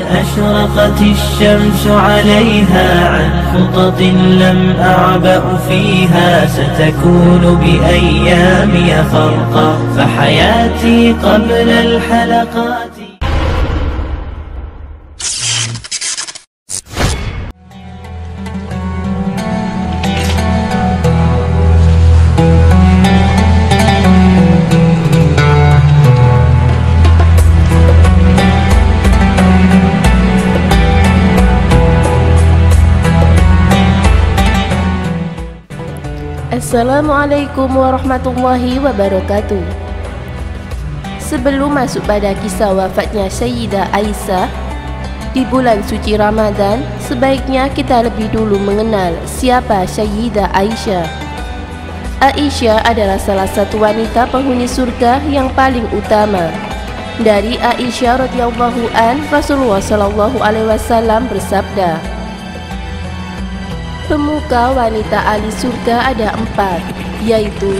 أشرقت الشمس عليها عن خطط لم أعبأ فيها ستكون بأيامي خرقا فحياتي قبل الحلقات. Assalamualaikum warahmatullahi wabarakatuh. Sebelum masuk pada kisah wafatnya Sayyidah Aisyah di bulan suci Ramadan, sebaiknya kita lebih dulu mengenal siapa Sayyidah Aisyah. Aisyah adalah salah satu wanita penghuni surga yang paling utama. Dari Aisyah radhiyallahu an, Rasulullah sallallahu alaihi wasallam bersabda, pemuka wanita ahli surga ada 4, yaitu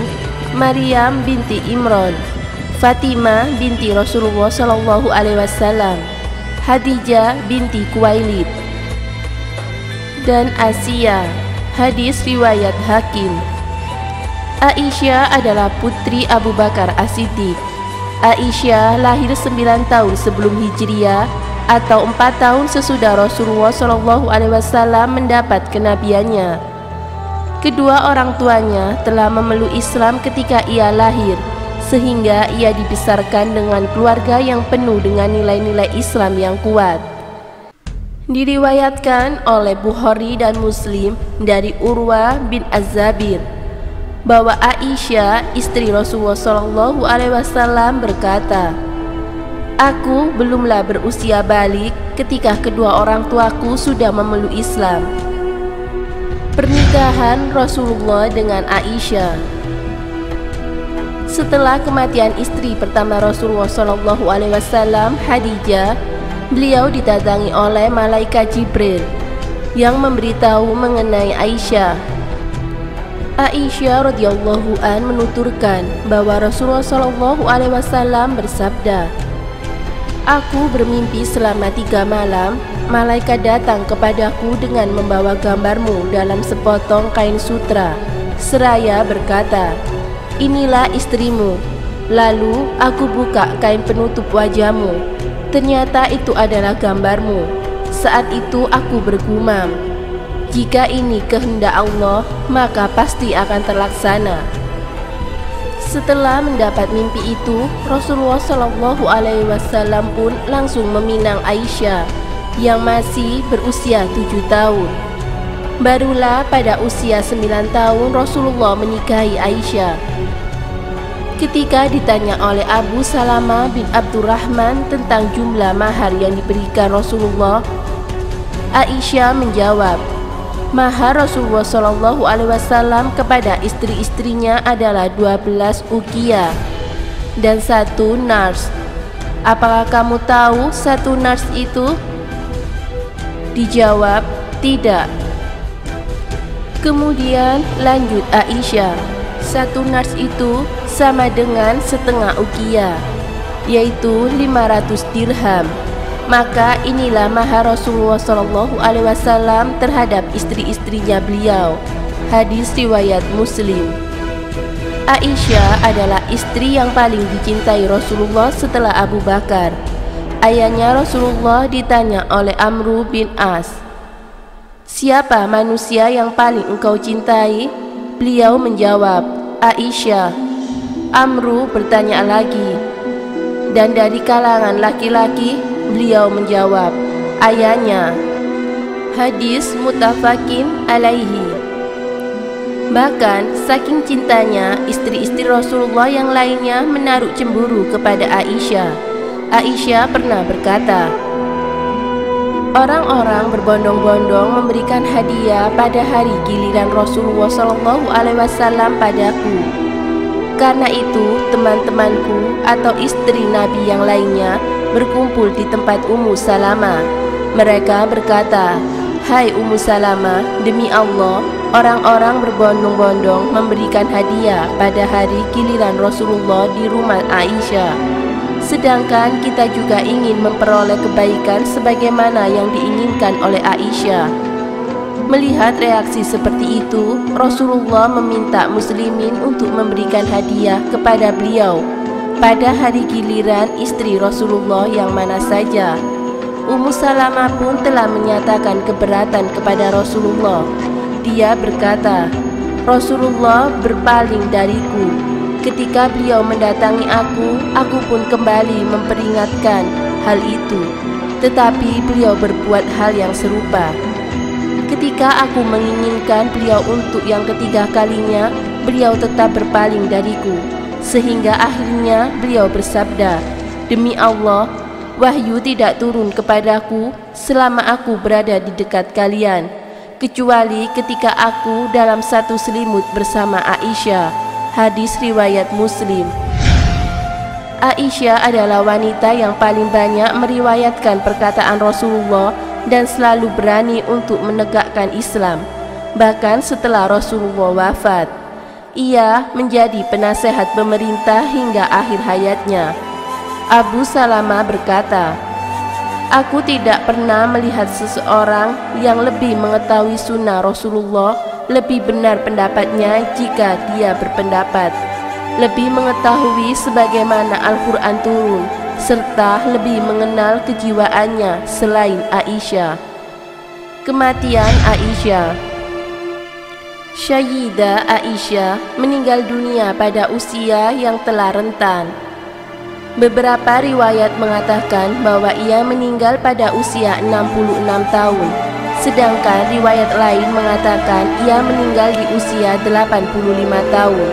Maryam binti Imran, Fatimah binti Rasulullah sallallahu alaihi wasallam, Khadijah binti Khuwailid, dan Asia. Hadis riwayat Hakim. Aisyah adalah putri Abu Bakar As-Siddiq. Aisyah lahir 9 tahun sebelum Hijriah atau 4 tahun sesudah Rasulullah SAW mendapat kenabiannya. Kedua orang tuanya telah memeluk Islam ketika ia lahir, sehingga ia dibesarkan dengan keluarga yang penuh dengan nilai-nilai Islam yang kuat. Diriwayatkan oleh Bukhari dan Muslim dari Urwah bin Az-Zabir bahwa Aisyah, istri Rasulullah SAW, berkata, aku belumlah berusia balik ketika kedua orang tuaku sudah memeluk Islam. Pernikahan Rasulullah dengan Aisyah. Setelah kematian istri pertama Rasulullah SAW, Khadijah, beliau didatangi oleh malaikat Jibril yang memberitahu mengenai Aisyah. Aisyah radhiyallahu an menuturkan bahwa Rasulullah SAW bersabda, aku bermimpi selama 3 malam, malaikat datang kepadaku dengan membawa gambarmu dalam sepotong kain sutra, seraya berkata, inilah istrimu. Lalu aku buka kain penutup wajahmu, ternyata itu adalah gambarmu. Saat itu aku bergumam, jika ini kehendak Allah, maka pasti akan terlaksana. Setelah mendapat mimpi itu, Rasulullah SAW pun langsung meminang Aisyah yang masih berusia 7 tahun. Barulah pada usia 9 tahun Rasulullah menikahi Aisyah. Ketika ditanya oleh Abu Salamah bin Abdurrahman tentang jumlah mahar yang diberikan Rasulullah, Aisyah menjawab, mahar Rasulullah SAW kepada istri-istrinya adalah 12 uqiyah dan 1 nars. Apakah kamu tahu 1 nars itu? Dijawab, tidak. Kemudian lanjut Aisyah, 1 nars itu sama dengan setengah uqiyah, yaitu 500 dirham. Maka inilah mahar Rasulullah SAW terhadap istri-istrinya beliau. Hadis riwayat Muslim. Aisyah adalah istri yang paling dicintai Rasulullah setelah Abu Bakar. Ayahnya Rasulullah ditanya oleh Amru bin As, siapa manusia yang paling engkau cintai? Beliau menjawab, Aisyah. Amru bertanya lagi, dan dari kalangan laki-laki? Beliau menjawab, ayahnya. Hadis muttafaqin alaihi. Bahkan saking cintanya, istri-istri Rasulullah yang lainnya menaruh cemburu kepada Aisyah. Aisyah pernah berkata, orang-orang berbondong-bondong memberikan hadiah pada hari giliran Rasulullah SAW padaku. Karena itu teman-temanku atau istri Nabi yang lainnya berkumpul di tempat Ummu Salamah. Mereka berkata, hai Ummu Salamah, demi Allah, orang-orang berbondong-bondong memberikan hadiah pada hari giliran Rasulullah di rumah Aisyah. Sedangkan kita juga ingin memperoleh kebaikan sebagaimana yang diinginkan oleh Aisyah. Melihat reaksi seperti itu, Rasulullah meminta muslimin untuk memberikan hadiah kepada beliau pada hari giliran istri Rasulullah yang mana saja. Ummu Salamah pun telah menyatakan keberatan kepada Rasulullah. Dia berkata, Rasulullah berpaling dariku. Ketika beliau mendatangi aku pun kembali memperingatkan hal itu. Tetapi beliau berbuat hal yang serupa. Ketika aku menginginkan beliau untuk yang ketiga kalinya, beliau tetap berpaling dariku. Sehingga akhirnya beliau bersabda, demi Allah, wahyu tidak turun kepadaku selama aku berada di dekat kalian, kecuali ketika aku dalam satu selimut bersama Aisyah. Hadis riwayat Muslim. Aisyah adalah wanita yang paling banyak meriwayatkan perkataan Rasulullah dan selalu berani untuk menegakkan Islam. Bahkan setelah Rasulullah wafat, ia menjadi penasehat pemerintah hingga akhir hayatnya. Abu Salamah berkata, aku tidak pernah melihat seseorang yang lebih mengetahui sunnah Rasulullah. Lebih benar pendapatnya jika dia berpendapat, lebih mengetahui sebagaimana Al-Quran turun, serta lebih mengenal kejiwaannya selain Aisyah. Kematian Aisyah. Sayyidah Aisyah meninggal dunia pada usia yang telah rentan. Beberapa riwayat mengatakan bahwa ia meninggal pada usia 66 tahun. Sedangkan riwayat lain mengatakan ia meninggal di usia 85 tahun.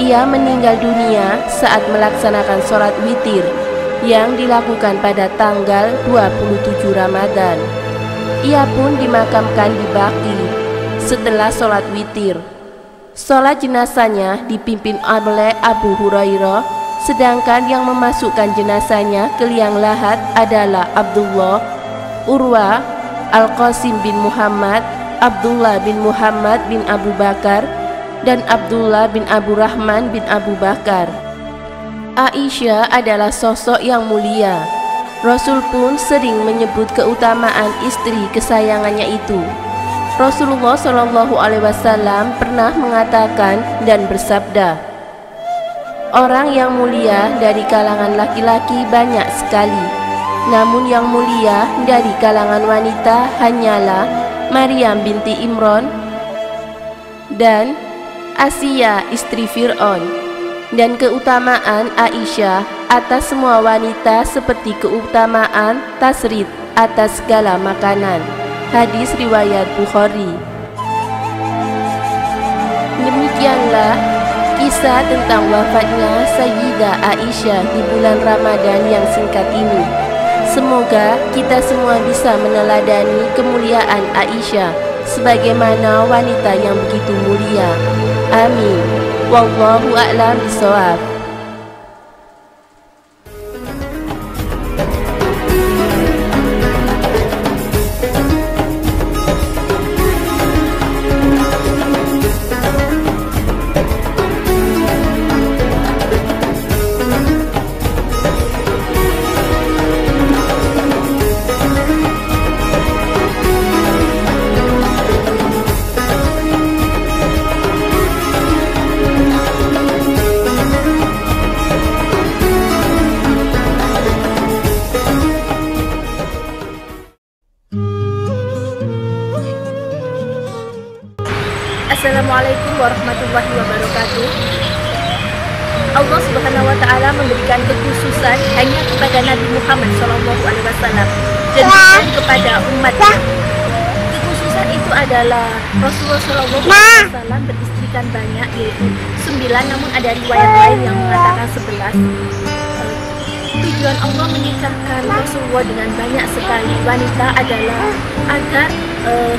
Ia meninggal dunia saat melaksanakan sholat witir yang dilakukan pada tanggal 27 Ramadan. Ia pun dimakamkan di Baqi setelah sholat witir. Sholat jenazahnya dipimpin oleh Abu Hurairah, sedangkan yang memasukkan jenazahnya ke liang lahat adalah Abdullah, Urwah, Al-Qasim bin Muhammad, Abdullah bin Muhammad bin Abu Bakar, dan Abdullah bin Abu Rahman bin Abu Bakar. Aisyah adalah sosok yang mulia. Rasul pun sering menyebut keutamaan istri kesayangannya itu. Rasulullah SAW pernah mengatakan dan bersabda, orang yang mulia dari kalangan laki-laki banyak sekali. Namun yang mulia dari kalangan wanita hanyalah Maryam binti Imran dan Asia istri Fir'aun. Dan keutamaan Aisyah atas semua wanita seperti keutamaan tasrid atas segala makanan. Hadis riwayat Bukhari. Demikianlah kisah tentang wafatnya Sayyidah Aisyah di bulan Ramadan yang singkat ini. Semoga kita semua bisa meneladani kemuliaan Aisyah sebagaimana wanita yang begitu mulia. Amin. Wallahu a'lam bishawab. Assalamualaikum warahmatullahi wabarakatuh. Allah Subhanahu wa Ta'ala memberikan kekhususan hanya kepada Nabi Muhammad SAW dan bukan kepada umatnya. Kekhususan itu adalah Rasulullah SAW beristrikan banyak, yaitu 9, namun ada riwayat lain yang mengatakan 11. Tujuan Allah menikahkan Rasulullah dengan banyak sekali wanita adalah agar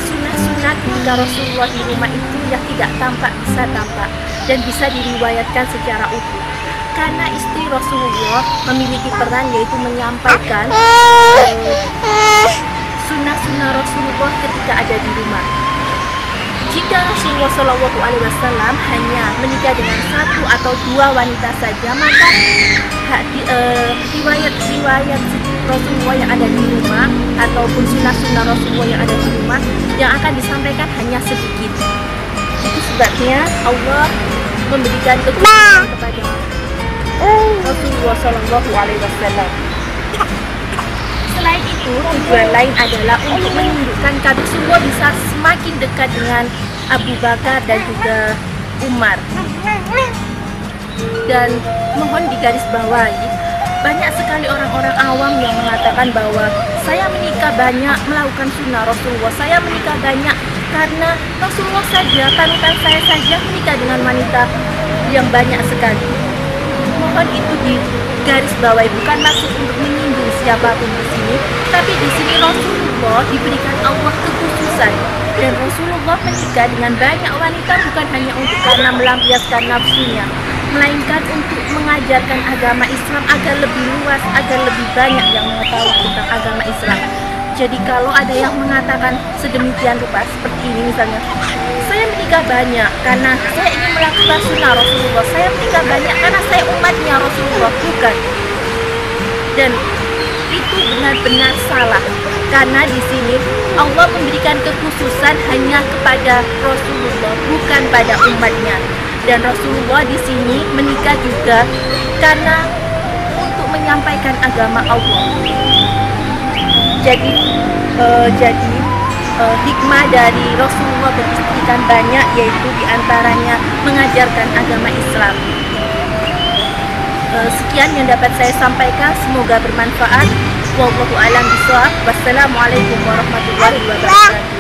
sunnah-sunnah ketika Rasulullah di rumah itu yang tidak tampak bisa tampak dan bisa diriwayatkan secara utuh. Karena istri Rasulullah memiliki peran yaitu menyampaikan sunnah-sunnah Rasulullah ketika ada di rumah. Jika Rasulullah SAW hanya menikah dengan 1 atau 2 wanita saja, maka riwayat-riwayat Rasulullah yang ada di rumah ataupun sunnah-sunnah Rasulullah yang ada di rumah yang akan disampaikan hanya sedikit. Itu sebabnya Allah memberikan kekhususan kepada Rasulullah SAW. Selain itu, tujuan lain adalah untuk menunjukkan Rasulullah bisa semakin dekat dengan Abu Bakar dan juga Umar. Dan mohon digarisbawahi, banyak sekali orang-orang awam yang mengatakan bahwa saya menikah banyak melakukan sunnah Rasulullah, saya menikah banyak karena Rasulullah saja, panutan saya saja menikah dengan wanita yang banyak sekali. Mohon itu digarisbawahi, bukan maksud untuk menyinggung siapapun di sini, tapi di sini Rasulullah diberikan Allah kekhususan, dan Rasulullah menikah dengan banyak wanita bukan hanya untuk karena melampiaskan nafsunya, melainkan untuk mengajarkan agama Islam agar lebih luas, agar lebih banyak yang mengetahui tentang agama Islam. Jadi kalau ada yang mengatakan sedemikian rupa seperti ini misalnya, saya menikah banyak karena saya ingin melakukan sunnah Rasulullah, saya menikah banyak karena saya umatnya Rasulullah, bukan. Dan itu benar-benar salah, karena di sini Allah memberikan kekhususan hanya kepada Rasulullah, bukan pada umatnya. Dan Rasulullah di sini menikah juga karena untuk menyampaikan agama Allah. Jadi hikmah dari Rasulullah beristrikan banyak, yaitu diantaranya mengajarkan agama Islam. Sekian yang dapat saya sampaikan, semoga bermanfaat. Wallahu a'lam bishawab. Wassalamualaikum warahmatullahi wabarakatuh.